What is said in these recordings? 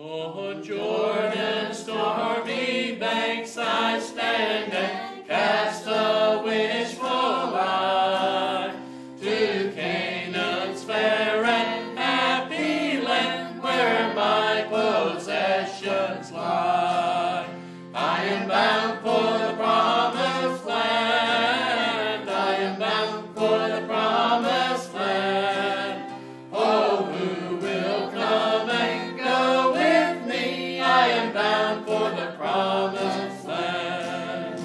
On Jordan's stormy banks I stand and cast a wishful eye to Canaan's fair and happy land where my possessions lie. I am bound for the promised land. I am bound for the promised land. Oh, who will come and go with me? I am bound for the promised land.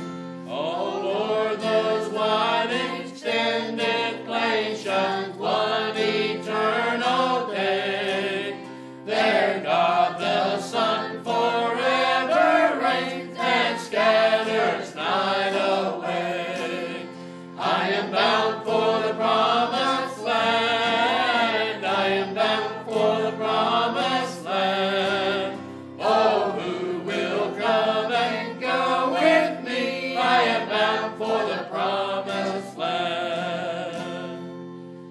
Oh, o'er those wide extended plains shines one eternal day. There God the Son forever reigns and scatters night away. I am bound for the promised land. I am bound for the promised land. Oh, who will come and go with me? I am bound for the promised land.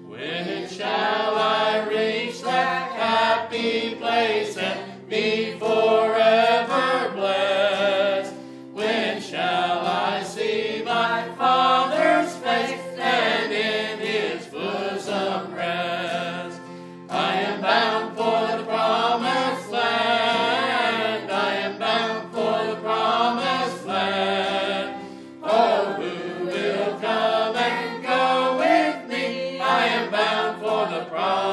When shall I reach that happy place and be forever blessed? When shall I see my Father's face and in His bosom rest? I am bound for the promised land. I am bound for the promised land. Oh, who will come and go with me? I am bound for the promised land.